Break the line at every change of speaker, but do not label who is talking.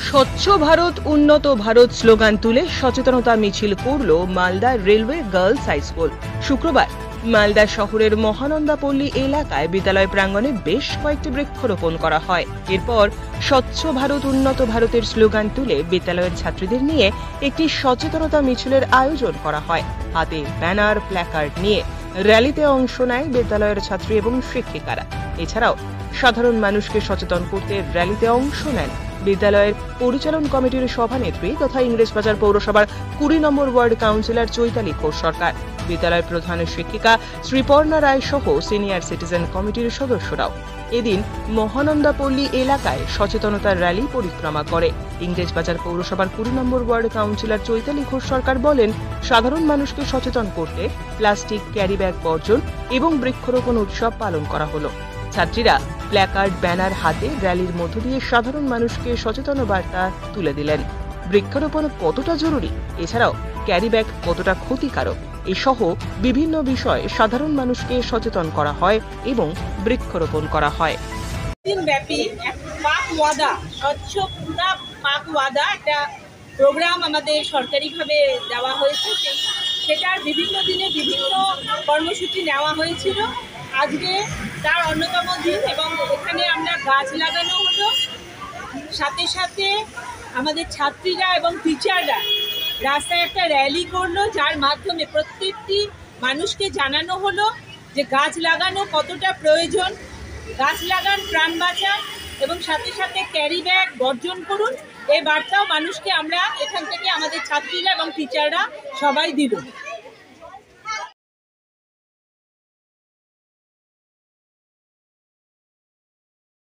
স্বচ্ছ ভারত উন্নত ভারত স্লোগান তুলে সচেতনতা মিছিল করল Malda railway girls high school. শুক্রবার মালদা শহরের মহানন্দাপল্লী এলাকায় বিদ্যালয় প্রাঙ্গণে বেশ কয়েকটি বৃক্ষরোপণ করা হয়। এরপর স্বচ্ছ ভারত উন্নত ভারতের স্লোগান তুলে বিদ্যালয়ের ছাত্রীদের নিয়ে একটি সচেতনতা মিছিলের আয়োজন করা হয়। হাতে ব্যানার প্ল্যাকার্ড নিয়ে র্যালিতে অংশ নেয় বিদ্যালয়ের ছাত্রী এবং শিক্ষিকারা। এছাড়াও সাধারণ মানুষকে সচেতন করতে র্যালিতে অংশ নেন বিদ্যালয়ের পরিচালন কমিটির সভানেত্রী তথা ইংরেজবাজার পৌরসভার 20 নম্বর ওয়ার্ড কাউন্সিলর চৈতালি ঘোষ সরকার, বিদ্যালয়ের প্রধান শিক্ষিকা শ্রীপর্ণা রায় সহ সিনিয়র সিটিজেন কমিটির সদস্যরাও। এদিন মহানন্দাপল্লী এলাকায় সচেতনতার র্যালি পরিক্রমা করে। ইংরেজবাজার পৌরসভার 20 নম্বর ওয়ার্ড কাউন্সিলর চৈতালি ঘোষ সরকার বলেন, সাধারণ মানুষকে সচেতন করতে প্লাস্টিক ক্যারি ব্যাগ বর্জন এবং বৃক্ষরোপণ উৎসব পালন করা হলো। ছাত্রীরা প্ল্যাকার্ড ব্যানার হাতে র্যালির মধ্য দিয়ে সাধারণ মানুষকে সচেতন বার্তা তুলে দিলেন। বৃক্ষরোপণ কতটা জরুরি, এছাড়াও ক্যারি ব্যাগ কতটা ক্ষতিকারক এসহ বিভিন্ন বিষয়ে সাধারণ মানুষকে সচেতন করা হয় এবং বৃক্ষরোপণ করা হয়।
দিনব্যাপী পাক ওয়াদা স্বচ্ছ পুরা পাক ওয়াদা একটা প্রোগ্রাম আমাদের সরকারিভাবে দেওয়া হয়েছে। সেটার বিভিন্ন দিনে বিভিন্ন কর্মসূচি নেওয়া হয়েছিল। আজকে তার অন্যতম দিন এবং এখানে আমরা গাছ লাগানো হলো। সাথে সাথে আমাদের ছাত্রীরা এবং টিচাররা রাস্তায় একটা র্যালি করলো, যার মাধ্যমে প্রত্যেকটি মানুষকে জানানো হলো যে গাছ লাগানো কতটা প্রয়োজন। গাছ লাগান, প্রাণ বাঁচান এবং সাথে সাথে ক্যারি ব্যাগ বর্জন করুন। এই বার্তাও মানুষকে আমরা এখান থেকে আমাদের ছাত্রীরা এবং টিচাররা সবাই দিল।